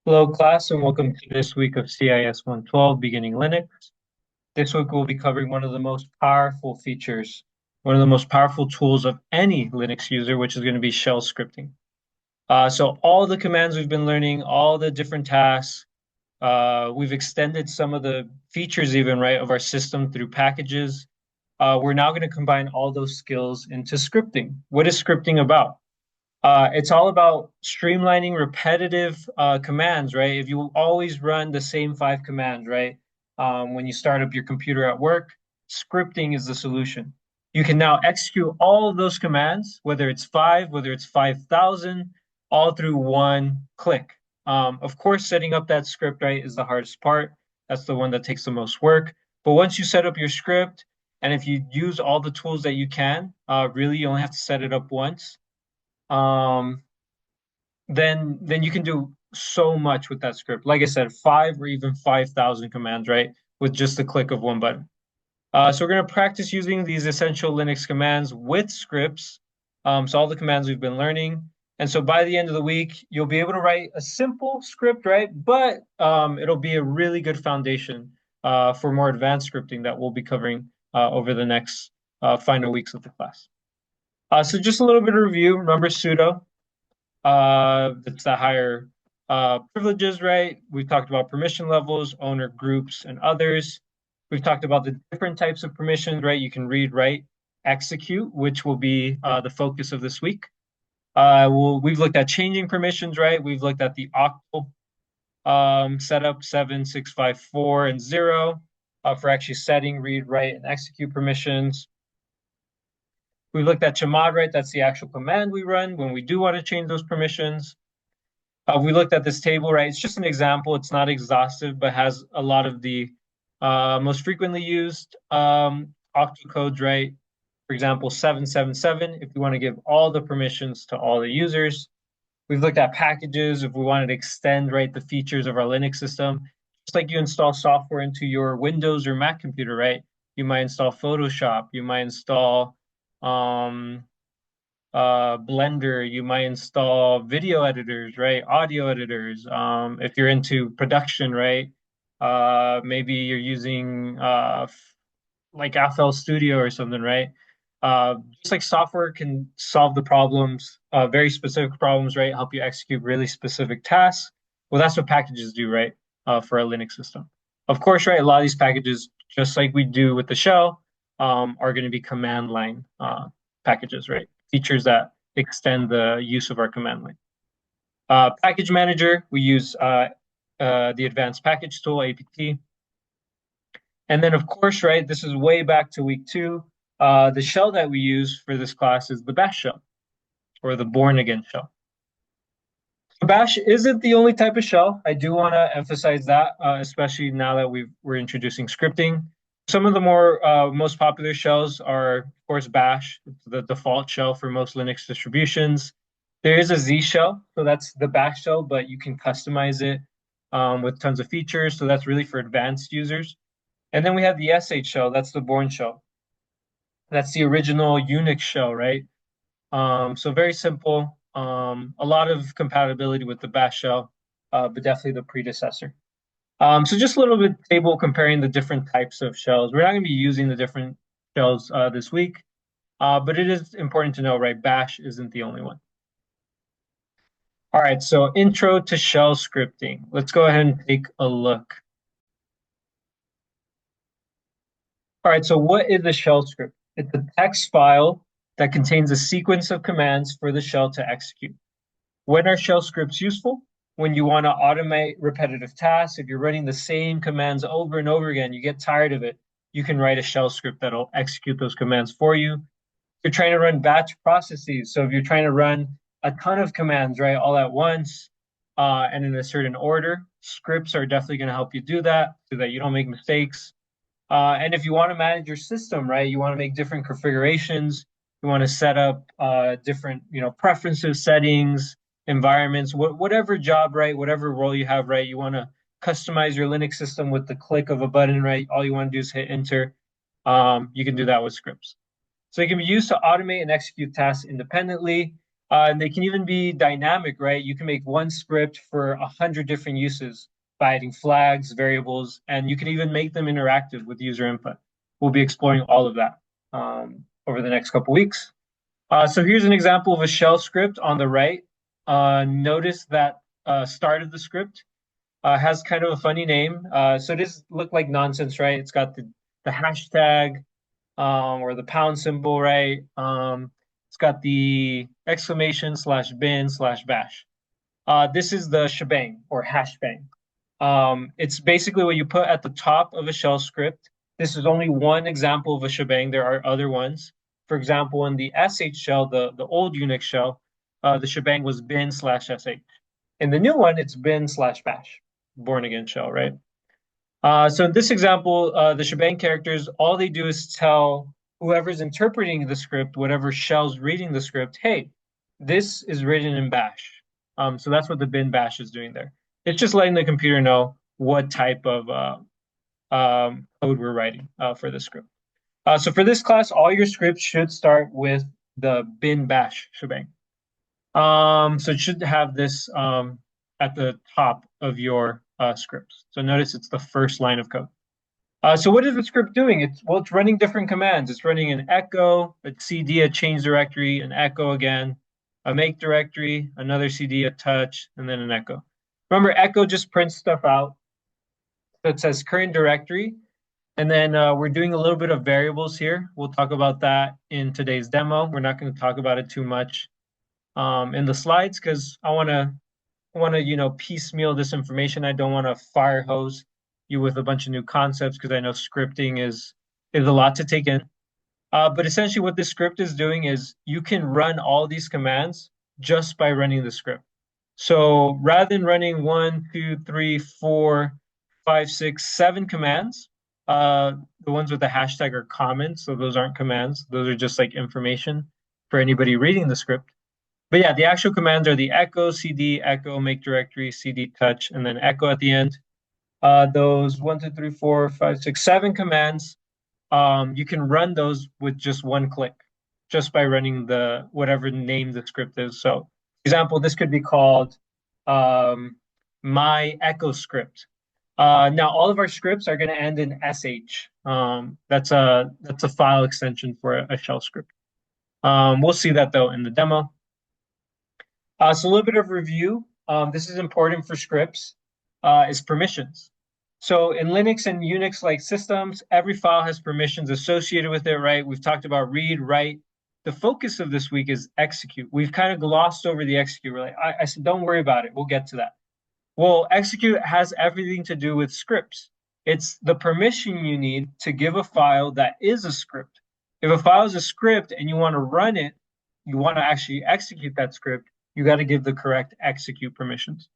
Hello, class, and welcome to this week of CIS 112, Beginning Linux. This week we'll be covering one of the most powerful features, one of the most powerful tools of any Linux user, which is going to be shell scripting. So all the commands we've been learning, all the different tasks, we've extended some of the features even, right, of our system through packages. We're now going to combine all those skills into scripting. What is scripting about? It's all about streamlining repetitive commands, right? If you always run the same five commands, right? When you start up your computer at work, scripting is the solution. You can now execute all of those commands, whether it's five, whether it's 5,000, all through one click. Of course, setting up that script, right, is the hardest part. That's the one that takes the most work. But once you set up your script, and if you use all the tools that you can, really, you only have to set it up once um, then you can do so much with that script. Like I said, five or even 5,000 commands, right? With just the click of one button. So we're going to practice using these essential Linux commands with scripts. So all the commands we've been learning. And so by the end of the week, you'll be able to write a simple script, right? But it'll be a really good foundation for more advanced scripting that we'll be covering over the next final weeks of the class. So just a little bit of review. Remember sudo. It's the higher privileges, right? We've talked about permission levels, owner groups, and others. We've talked about the different types of permissions, right? You can read, write, execute, which will be the focus of this week. We've looked at changing permissions, right? We've looked at the octal setup 7654 and 0 for actually setting, read, write, and execute permissions. We looked at chmod, right? That's the actual command we run when we do want to change those permissions. We looked at this table, right? It's just an example. It's not exhaustive, but has a lot of the most frequently used octal codes, right? For example, 777, if we want to give all the permissions to all the users. We've looked at packages if we wanted to extend, right, the features of our Linux system. Just like you install software into your Windows or Mac computer, right? You might install Photoshop, you might install um, Blender, you might install video editors, right? Audio editors. If you're into production, right? Maybe you're using like FL Studio or something, right? Just like software can solve the problems, very specific problems, right? Help you execute really specific tasks. Well, that's what packages do, right? For a Linux system. Of course, right? A lot of these packages, just like we do with the shell, are going to be command line packages, right? Features that extend the use of our command line. Package manager, we use the advanced package tool, APT. And then, of course, right, this is way back to week two. The shell that we use for this class is the bash shell, or the born again shell. So bash isn't the only type of shell. I do want to emphasize that, especially now that we're introducing scripting. Some of the more most popular shells are, of course, bash. It's the default shell for most Linux distributions. There is a Z shell, so that's the bash shell, but you can customize it with tons of features. So that's really for advanced users. And then we have the SH shell, that's the Bourne shell. That's the original Unix shell, right? So very simple. A lot of compatibility with the Bash shell, but definitely the predecessor. So just a little bit table comparing the different types of shells. We're not going to be using the different shells this week, but it is important to know, right? Bash isn't the only one. All right, so intro to shell scripting. Let's go ahead and take a look. All right, so what is a shell script? It's a text file that contains a sequence of commands for the shell to execute. When are shell scripts useful? When you want to automate repetitive tasks, if you're running the same commands over and over again, you get tired of it, you can write a shell script that'll execute those commands for you. You're trying to run batch processes. So if you're trying to run a ton of commands, right, all at once, and in a certain order, scripts are definitely going to help you do that so that you don't make mistakes. And if you want to manage your system, right, you want to make different configurations, you want to set up different, preferences, settings, environments, whatever job, right, whatever role you have, right, you want to customize your Linux system with the click of a button, right? All you want to do is hit enter. You can do that with scripts. So it can be used to automate and execute tasks independently. And they can even be dynamic, right? You can make one script for 100 different uses by adding flags, variables, and you can even make them interactive with user input. We'll be exploring all of that over the next couple weeks. So here's an example of a shell script on the right. Notice that start of the script has kind of a funny name. So this look like nonsense, right? It's got the hashtag or the pound symbol, right? It's got the exclamation slash bin slash bash. This is the shebang or hashbang. It's basically what you put at the top of a shell script. This is only one example of a shebang. There are other ones. For example, in the sh shell, the old Unix shell, the shebang was bin slash sh. In the new one, it's bin slash bash, born again shell, right? So in this example, the shebang characters, all they do is tell whoever's interpreting the script, whatever shell's reading the script, hey, this is written in bash. So that's what the bin bash is doing there. It's just letting the computer know what type of code we're writing for the script. So for this class, all your scripts should start with the bin bash shebang. So it should have this at the top of your scripts. So notice it's the first line of code. So what is the script doing? It's running different commands. It's running an echo, a cd, a change directory, an echo again, a make directory, another cd, a touch, and then an echo. Remember, echo just prints stuff out. So it says current directory. And then we're doing a little bit of variables here. We'll talk about that in today's demo. We're not going to talk about it too much in the slides because I want to piecemeal this information. I don't want to fire hose you with a bunch of new concepts because I know scripting is a lot to take in. But essentially what this script is doing is you can run all these commands just by running the script. So rather than running 1, 2, 3, 4, 5, 6, 7 commands, the ones with the hashtag are comments, so those aren't commands. Those are just like information for anybody reading the script. But yeah, the actual commands are the echo, cd, echo, make directory, cd, touch, and then echo at the end. Those 1, 2, 3, 4, 5, 6, 7 commands, you can run those with just one click, just by running the whatever name the script is. So, for example, this could be called my echo script. Now, all of our scripts are going to end in sh. That's a file extension for a shell script. We'll see that though in the demo. So a little bit of review. This is important for scripts, is permissions. So in Linux and Unix-like systems, every file has permissions associated with it, right? We've talked about read, write. The focus of this week is execute. We've kind of glossed over the execute. We're like, I said, don't worry about it. We'll get to that. Well, execute has everything to do with scripts. It's the permission you need to give a file that is a script. If a file is a script and you want to run it, you want to actually execute that script, you got to give the correct execute permissions.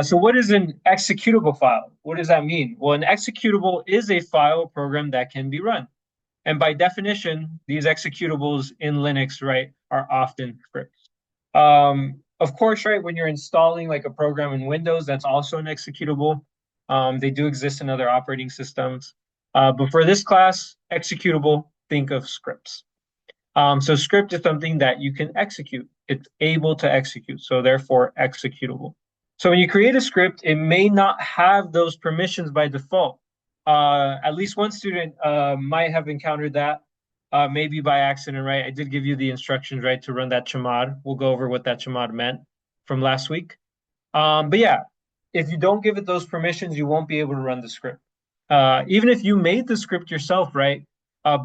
So what is an executable file? What does that mean? Well, an executable is a file program that can be run. And by definition, these executables in Linux, right, are often scripts. Of course, right, when you're installing like a program in Windows, that's also an executable. They do exist in other operating systems. But for this class, executable, think of scripts. So script is something that you can execute. It's able to execute, so therefore executable. So when you create a script, it may not have those permissions by default. At least one student might have encountered that, maybe by accident, right? I did give you the instructions, right, to run that chmod. We'll go over what that chmod meant from last week. But yeah, if you don't give it those permissions, you won't be able to run the script. Even if you made the script yourself, right,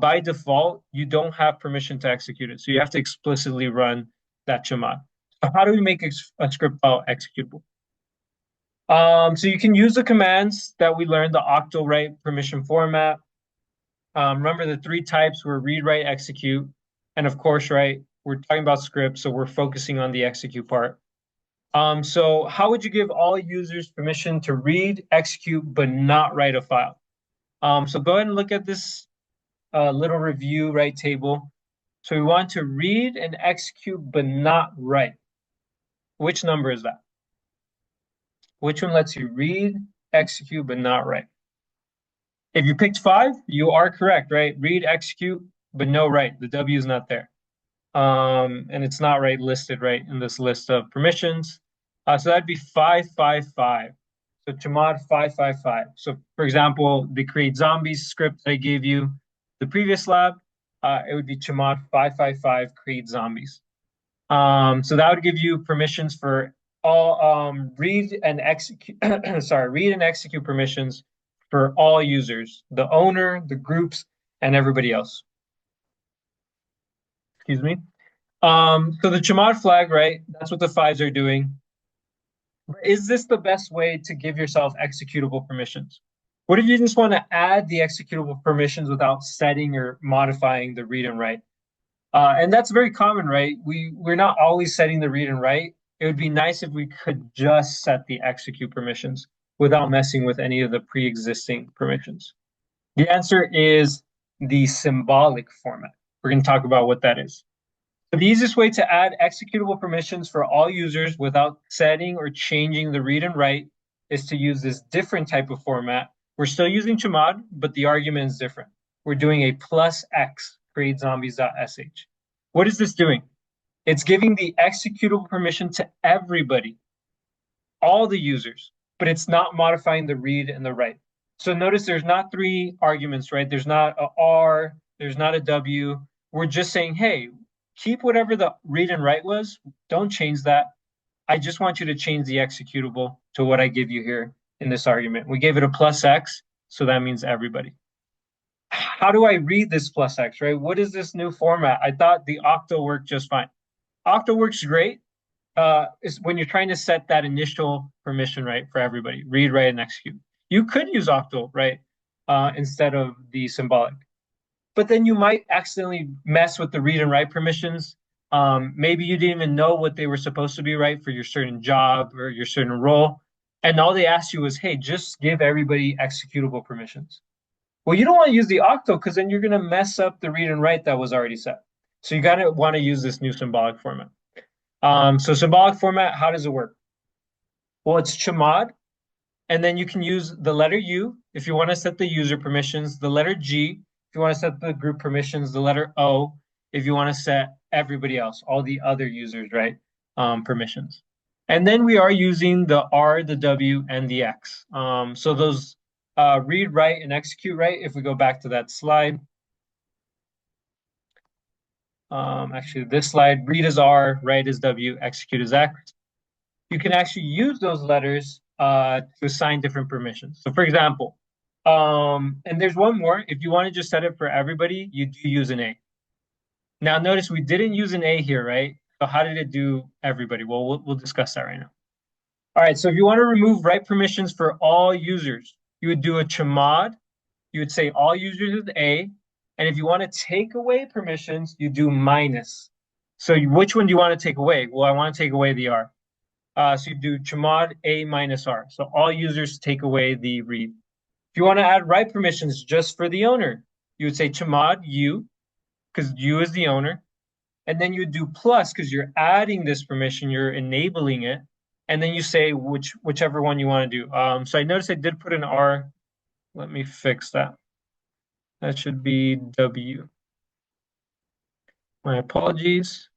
by default, you don't have permission to execute it. So you have to explicitly run that chmod. So how do we make a script file executable? So you can use the commands that we learned, the octal, right, permission format. Remember the 3 types were read, write, execute. And of course, right, we're talking about scripts, so we're focusing on the execute part. So how would you give all users permission to read, execute, but not write a file? So go ahead and look at this little review, right, table. So we want to read and execute, but not write. Which number is that? Which one lets you read, execute, but not write? If you picked 5, you are correct, right? Read, execute, but no write. The W is not there. And it's not listed right in this list of permissions. So that'd be 555. So chmod 555. So for example, the create zombies script that I gave you the previous lab, it would be chmod 555 create zombies. So that would give you permissions for all read and execute read and execute permissions for all users, the owner, the groups, and everybody else. Excuse me. So the chmod flag, right? That's what the fives are doing. Is this the best way to give yourself executable permissions? What if you just want to add the executable permissions without setting or modifying the read and write? And that's very common, right? We're not always setting the read and write. It would be nice if we could just set the execute permissions without messing with any of the pre-existing permissions. The answer is the symbolic format. We're going to talk about what that is. So the easiest way to add executable permissions for all users without setting or changing the read and write is to use this different type of format. We're still using chmod, but the argument is different. We're doing a +x create zombies.sh. What is this doing? It's giving the executable permission to everybody, all the users, but it's not modifying the read and the write. So notice there's not three arguments, right? There's not a R, there's not a W. We're just saying, hey, keep whatever the read and write was. Don't change that. I just want you to change the executable to what I give you here in this argument. We gave it a +x, so that means everybody. How do I read this +x, right? What is this new format? I thought the octal worked just fine. Octal works great is when you're trying to set that initial permission, right, for everybody, read, write, and execute. You could use octal, right, instead of the symbolic. But then you might accidentally mess with the read and write permissions. Maybe you didn't even know what they were supposed to be, right, for your certain job or your certain role. And all they asked you was, hey, just give everybody executable permissions. Well, you don't want to use the octal because then you're going to mess up the read and write that was already set. So you got to want to use this new symbolic format. So symbolic format, how does it work? Well, it's chmod, and then you can use the letter U if you want to set the user permissions, the letter G if you want to set the group permissions, the letter O if you want to set everybody else, all the other users, right? Permissions. And then we are using the R, the W, and the X. So those read, write, and execute, right? If we go back to that slide. Actually, this slide, read is R, write is W, execute is X. You can actually use those letters to assign different permissions. So for example, and there's one more. If you want to just set it for everybody, you do use an A. Now notice we didn't use an A here, right? So how did it do everybody? Well, we'll discuss that right now. All right, so if you want to remove write permissions for all users, you would do a chmod. You would say all users is A. And if you want to take away permissions, you do minus. So which one do you want to take away? Well, I want to take away the R. So you do chmod A minus R. So all users take away the read. If you want to add write permissions just for the owner, you would say chmod U, because U is the owner. And then you do plus because you're adding this permission, you're enabling it. And then you say whichever one you want to do. So I noticed I did put an R. Let me fix that. That should be W. My apologies.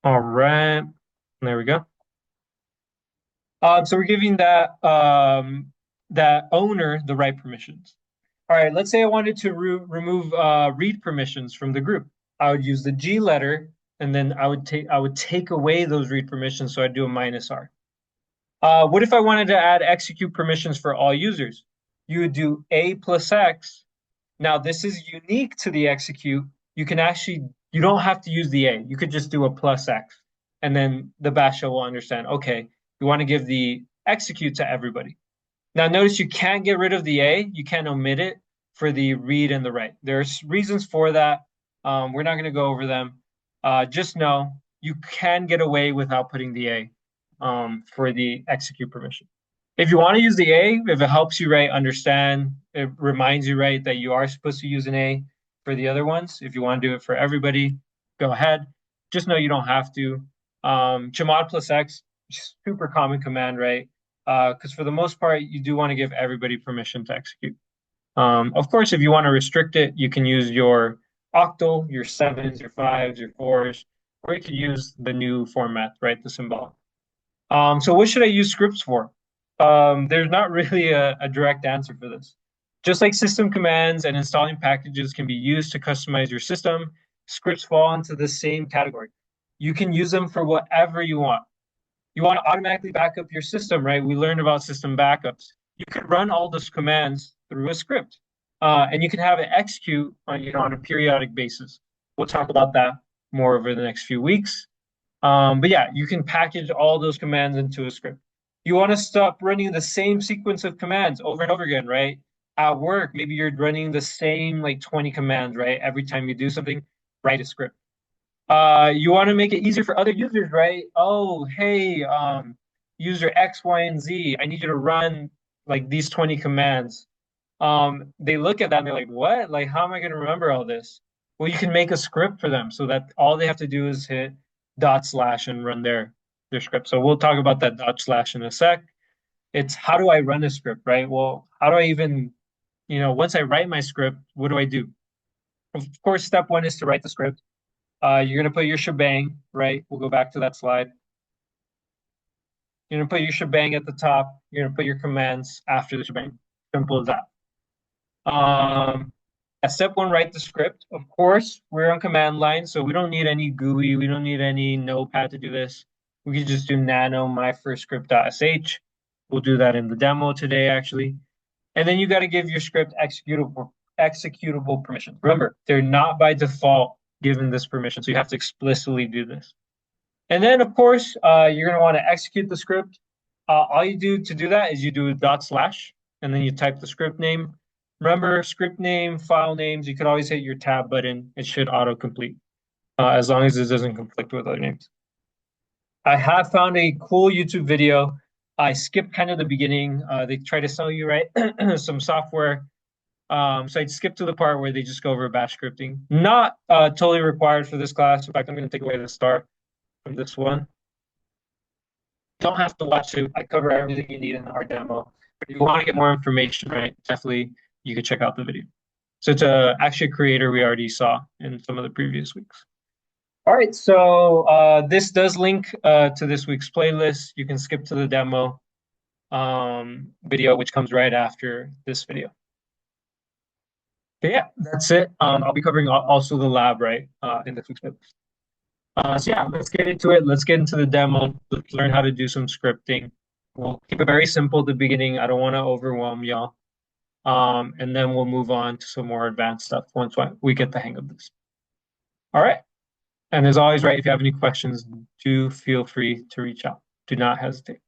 All right. There we go. So we're giving that that owner the right permissions. All right, let's say I wanted to remove read permissions from the group. I would use the G letter, and then I would take away those read permissions, so I'd do a minus R. What if I wanted to add execute permissions for all users? You would do A plus X. Now this is unique to the execute. You don't have to use the A. You could just do a plus X, and then the bash shell will understand, okay, you want to give the execute to everybody. Now notice you can't get rid of the A. You can't omit it for the read and the write. There's reasons for that. We're not going to go over them. Just know you can get away without putting the A for the execute permission. If you want to use the A, if it helps you understand, it reminds you that you are supposed to use an A for the other ones. If you want to do it for everybody, go ahead. Just know you don't have to. Chmod plus X, super common command, right? Because for the most part, you do want to give everybody permission to execute. Of course, if you want to restrict it, you can use your octal, your sevens, your fives, your fours, or you could use the new format, right? The symbolic. So what should I use scripts for? There's not really a direct answer for this. Just like system commands and installing packages can be used to customize your system, scripts fall into the same category. You can use them for whatever you want. You want to automatically back up your system, right? We learned about system backups. You could run all those commands through a script, and you can have it execute on a periodic basis. We'll talk about that more over the next few weeks. But yeah, you can package all those commands into a script. You want to stop running the same sequence of commands over and over again, right? At work, maybe you're running the same like 20 commands, right? Every time you do something, write a script. You want to make it easier for other users, right? Oh, hey, user X, Y, and Z, I need you to run like these 20 commands. They look at that and they're like, what? Like, how am I going to remember all this? Well, you can make a script for them so that all they have to do is hit / and run their script. So we'll talk about that / in a sec. It's how do I run a script, right? Well, how do I even, once I write my script, what do I do? Of course, step one is to write the script. You're going to put your shebang, right? We'll go back to that slide. You're going to put your shebang at the top. You're going to put your commands after the shebang. Simple as that. At step one, write the script. Of course, we're on command line, so we don't need any GUI. We don't need any notepad to do this. We can just do nano my first script.sh. We'll do that in the demo today, actually. And then you got to give your script executable permissions. Remember, they're not by default given this permission, so you have to explicitly do this. And then, of course, you're going to want to execute the script. All you do to do that is you do / and then you type the script name. Remember, script name, file names, you could always hit your tab button. It should autocomplete as long as it doesn't conflict with other names. I have found a cool YouTube video. I skipped kind of the beginning. They try to sell you, right, some software. So I'd skip to the part where they just go over bash scripting. Not totally required for this class. In fact, I'm going to take away the start from this one. Don't have to watch it. I cover everything you need in our demo. But if you want to get more information, right, definitely you could check out the video. So it's actually a creator we already saw in some of the previous weeks. All right, so this does link to this week's playlist. You can skip to the demo video, which comes right after this video. Okay, yeah, that's it. I'll be covering also the lab, right, in this week's playlist. So yeah, let's get into it. Let's get into the demo. Let's learn how to do some scripting. We'll keep it very simple at the beginning. I don't want to overwhelm y'all. And then we'll move on to some more advanced stuff once we get the hang of this. All right. And as always, right, if you have any questions, do feel free to reach out. Do not hesitate.